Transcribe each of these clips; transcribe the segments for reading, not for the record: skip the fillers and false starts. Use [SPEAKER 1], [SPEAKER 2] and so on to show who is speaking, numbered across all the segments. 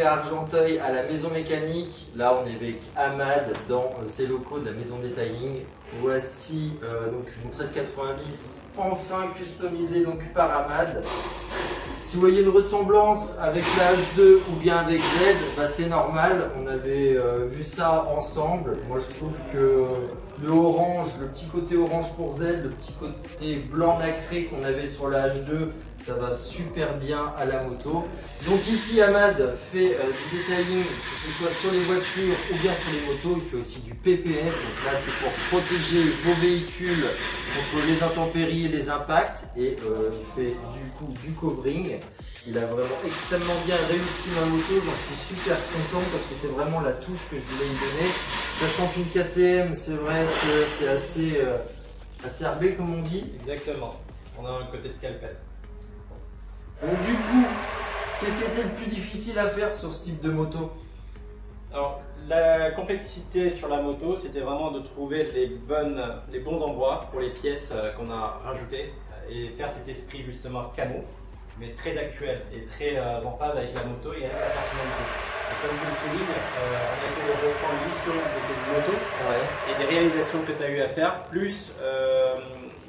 [SPEAKER 1] à Argenteuil à la maison mécanique. Là, on est avec Ahmad dans ses locaux de la maison detailing. Voici donc une 1390 enfin customisée donc par Ahmad. Si vous voyez une ressemblance avec la H2 ou bien avec Z, bah c'est normal, on avait vu ça ensemble. Moi je trouve que le orange, le petit côté orange pour Z, le petit côté blanc nacré qu'on avait sur la H2, ça va super bien à la moto. Donc ici Ahmad fait du detailing, que ce soit sur les voitures ou bien sur les motos. Il fait aussi du PPF, donc là c'est pour protéger vos véhicules contre les intempéries et les impacts. Et il fait du coup du covering. Il a vraiment extrêmement bien réussi ma moto, j'en suis super content parce que c'est vraiment la touche que je voulais y donner. Sachant qu'une KTM, c'est vrai que c'est assez acerbé comme on dit.
[SPEAKER 2] Exactement, on a un côté scalpel.
[SPEAKER 1] Donc du coup, qu'est-ce qui était le plus difficile à faire sur ce type de moto?
[SPEAKER 2] Alors, la complexité sur la moto, c'était vraiment de trouver les bons endroits pour les pièces qu'on a rajoutées et faire cet esprit justement camo, mais très actuel et très en phase avec la moto et avec la personnalité. Et comme tu le soulignes, on a essayé de reprendre l'historique de tes motos et des réalisations que tu as eu à faire, plus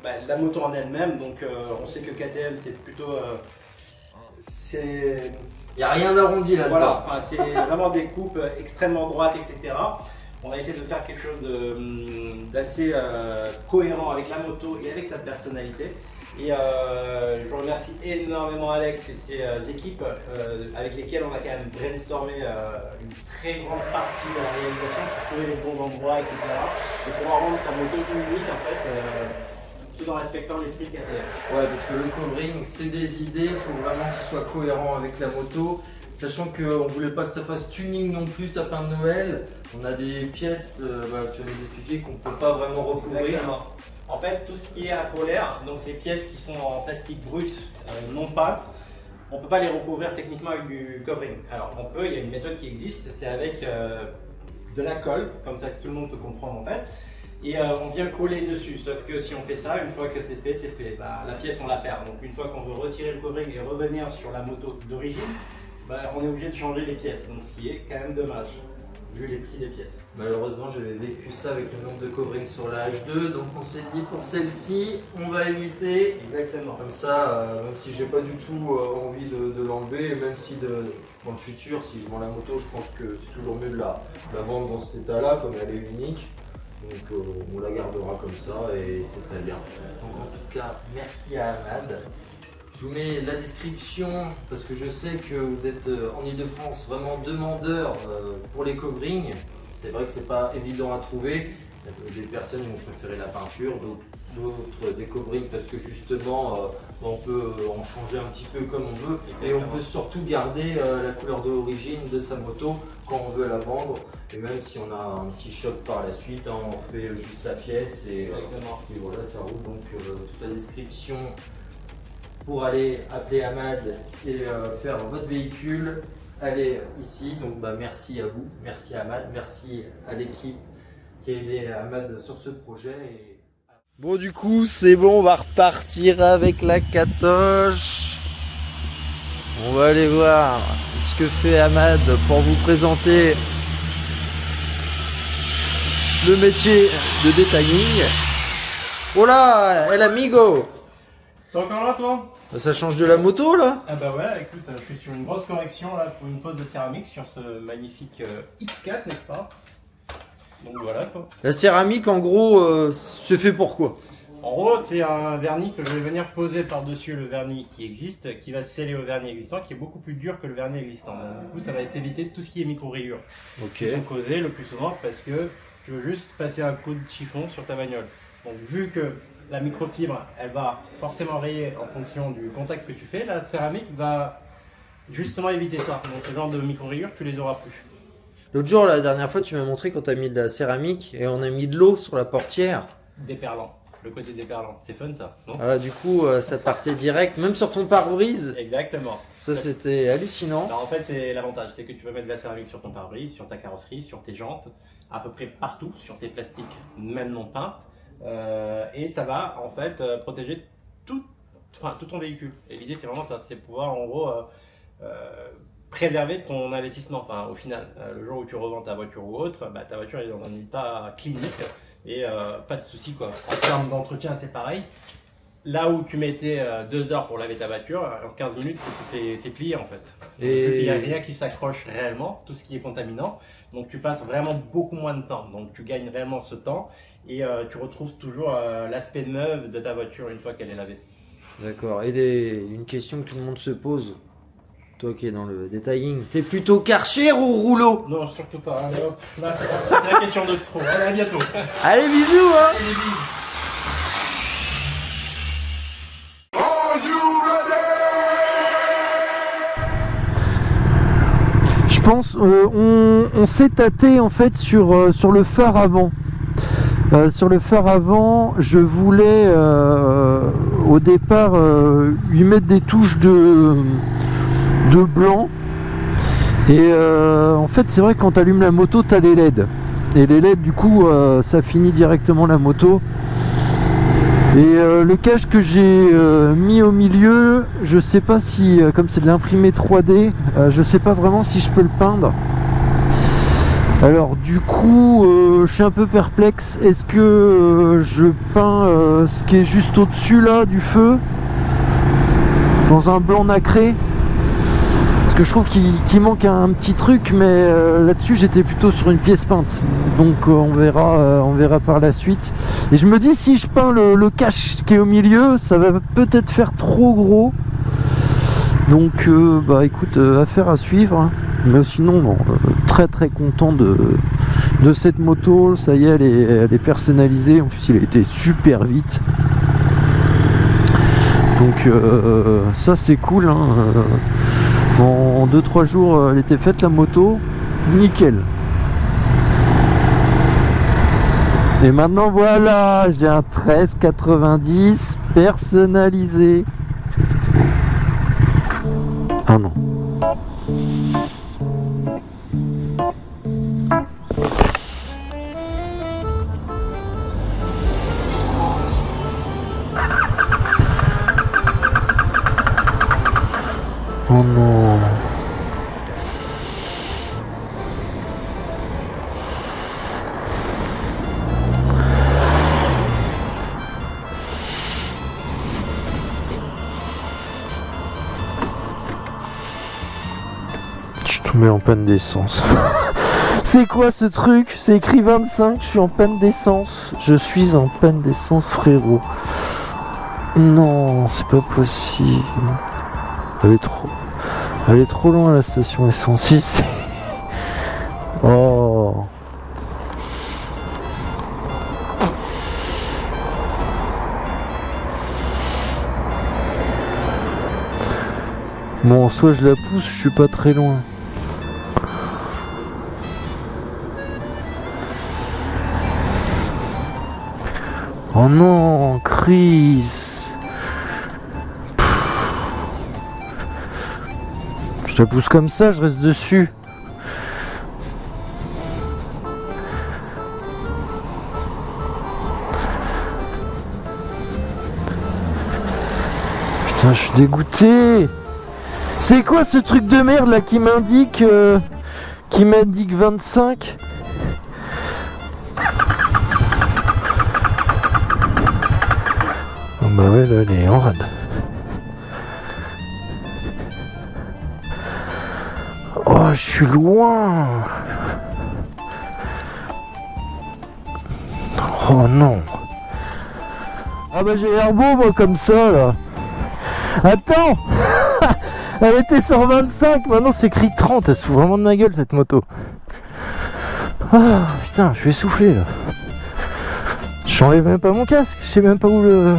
[SPEAKER 2] la moto en elle-même. Donc on sait que KTM c'est plutôt...
[SPEAKER 1] il n'y a rien d'arrondi là-dedans.
[SPEAKER 2] Voilà, enfin, c'est vraiment des coupes extrêmement droites, etc. On va essayer de faire quelque chose d'assez cohérent avec la moto et avec ta personnalité. Et je remercie énormément Alex et ses équipes avec lesquelles on a quand même brainstormé une très grande partie de la réalisation pour trouver les bons endroits, etc. Et pouvoir rendre ta moto unique en fait. Tout en respectant l'esprit KTM.
[SPEAKER 1] Ouais, parce que le covering, c'est des idées, il faut vraiment que ce soit cohérent avec la moto. Sachant qu'on ne voulait pas que ça fasse tuning non plus, sapin de Noël. On a des pièces, tu vas nous expliquer, qu'on ne peut pas vraiment recouvrir.
[SPEAKER 2] Exactement. En fait, tout ce qui est apolaire, donc les pièces qui sont en plastique brut, non peintes, on ne peut pas les recouvrir techniquement avec du covering. Alors on peut, il y a une méthode qui existe, c'est avec de la colle, comme ça que tout le monde peut comprendre en fait. Et on vient coller dessus, sauf que si on fait ça, une fois que c'est fait, c'est fait. Bah, la pièce on la perd, donc une fois qu'on veut retirer le covering et revenir sur la moto d'origine, bah, on est obligé de changer les pièces, donc ce qui est quand même dommage, vu les prix des pièces.
[SPEAKER 1] Malheureusement j'avais vécu ça avec le nombre de coverings sur la H2, donc on s'est dit pour celle-ci, on va éviter.
[SPEAKER 2] Exactement.
[SPEAKER 1] Comme ça, même si j'ai pas du tout envie de l'enlever, même si dans le futur, si je vends la moto, je pense que c'est toujours mieux de la vendre dans cet état-là, comme elle est unique. Donc on la gardera comme ça et c'est très bien. Donc en tout cas, merci à Ahmad. Je vous mets la description parce que je sais que vous êtes en Ile-de-France vraiment demandeur pour les coverings. C'est vrai que c'est pas évident à trouver. Des personnes ils vont préférer la peinture, d'autres des coverings parce que justement on peut en changer un petit peu comme on veut et on peut surtout garder la couleur d'origine de sa moto quand on veut la vendre. Et même si on a un petit choc par la suite, hein, on fait juste la pièce et voilà, ça roule. Donc toute la description pour aller appeler Ahmad et faire votre véhicule, allez ici. Donc merci à vous, merci à Ahmad, merci à l'équipe qui a aidé Ahmad sur ce projet. Bon du coup c'est bon, on va repartir avec la Katoche. On va aller voir ce que fait Ahmad pour vous présenter le métier de detailing. Oh là, el amigo!
[SPEAKER 2] T'es encore là toi?
[SPEAKER 1] Ça change de la moto là?
[SPEAKER 2] Ah bah ouais, écoute, je suis sur une grosse correction là pour une pose de céramique sur ce magnifique X4, n'est-ce pas? Donc voilà quoi.
[SPEAKER 1] La céramique en gros, c'est fait pour quoi?
[SPEAKER 2] En gros, c'est un vernis que je vais venir poser par-dessus le vernis qui existe, qui va se sceller au vernis existant, qui est beaucoup plus dur que le vernis existant. Donc, du coup, ça va éviter tout ce qui est micro-rayures qui sont causées le plus souvent parce que tu veux juste passer un coup de chiffon sur ta bagnole. Donc vu que la microfibre, elle va forcément rayer en fonction du contact que tu fais, la céramique va justement éviter ça. Donc ce genre de micro-rayures, tu les auras plus.
[SPEAKER 1] L'autre jour, la dernière fois, tu m'as montré quand tu as mis de la céramique et on a mis de l'eau sur la portière.
[SPEAKER 2] Déperlant. Le côté déperlant. C'est fun ça, non?
[SPEAKER 1] Ah, du coup, ça partait direct, même sur ton pare-brise.
[SPEAKER 2] Exactement.
[SPEAKER 1] Ça, c'était hallucinant.
[SPEAKER 2] Alors, en fait, c'est l'avantage, c'est que tu peux mettre de la céramique sur ton pare-brise, sur ta carrosserie, sur tes jantes, à peu près partout, sur tes plastiques, même non peintes. Et ça va en fait protéger tout ton véhicule. Et l'idée, c'est vraiment ça, c'est pouvoir en gros préserver ton investissement. Enfin, au final, le jour où tu revends ta voiture ou autre, ta voiture est dans un état clinique et pas de souci quoi. En termes d'entretien, c'est pareil. Là où tu mettais 2 heures pour laver ta voiture, en 15 minutes, c'est plié en fait. Il n'y a rien qui s'accroche réellement, tout ce qui est contaminant. Donc tu passes vraiment beaucoup moins de temps. Donc tu gagnes réellement ce temps et tu retrouves toujours l'aspect neuf de ta voiture une fois qu'elle est lavée.
[SPEAKER 3] D'accord. Et une question que tout le monde se pose, toi qui es dans le detailing, t'es plutôt Karcher ou rouleau?
[SPEAKER 2] Non, surtout pas. Allez hop, là, c'est la question de trop. Allez, à bientôt.
[SPEAKER 3] Allez, bisous hein.
[SPEAKER 2] Allez, bisous.
[SPEAKER 3] Je pense on s'est tâté en fait sur le phare avant. Sur le phare avant, je voulais au départ lui mettre des touches de blanc. Et en fait, c'est vrai que quand tu allumes la moto, tu as les LED. Et les LED, du coup, ça finit directement la moto. Et le cache que j'ai mis au milieu, je sais pas si, comme c'est de l'imprimé 3D, je sais pas vraiment si je peux le peindre. Alors du coup, je suis un peu perplexe. Est-ce que je peins ce qui est juste au-dessus là du feu dans un blanc nacré? Parce que je trouve qu'il manque un petit truc, mais là-dessus j'étais plutôt sur une pièce peinte. Donc on verra par la suite. Et je me dis, si je peins le cache qui est au milieu, ça va peut-être faire trop gros. Donc écoute, affaire à suivre. Hein. Mais sinon, non, très très content de cette moto. Ça y est, elle est personnalisée. En plus, il a été super vite. Donc ça c'est cool. Hein. En 2-3 jours, elle était faite la moto. Nickel. Et maintenant voilà, j'ai un 1390 personnalisé. Ah non. Oh non. Je suis tombé en panne d'essence. C'est quoi ce truc? C'est écrit 25, je suis en panne d'essence. Je suis en panne d'essence, frérot. Non, c'est pas possible. Elle est trop loin la station essence ici. Oh. Bon, soit je la pousse, je suis pas très loin. Oh non, Chris. Je la pousse comme ça, je reste dessus. Putain, je suis dégoûté. C'est quoi ce truc de merde là qui m'indique 25? Oh bah ouais, là elle est en rade. Oh, je suis loin. Oh non. Ah bah j'ai l'air beau moi comme ça là. Attends. Elle était 125, maintenant c'est écrit 30. Elle se fout vraiment de ma gueule cette moto. Ah putain, je suis essoufflé là. J'enlève même pas mon casque, je sais même pas où le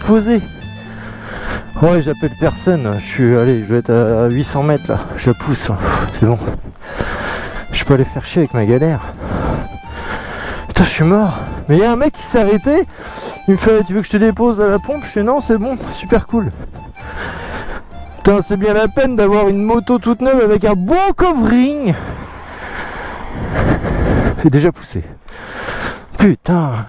[SPEAKER 3] poser. Ouais, j'appelle personne, je vais être à 800 mètres là, je la pousse, c'est bon. Je peux aller faire chier avec ma galère. Putain, je suis mort. Mais il y a un mec qui s'est arrêté, il me fait, tu veux que je te dépose à la pompe? Je fais non, c'est bon, super cool. Putain, c'est bien la peine d'avoir une moto toute neuve avec un bon covering. Et déjà poussé. Putain.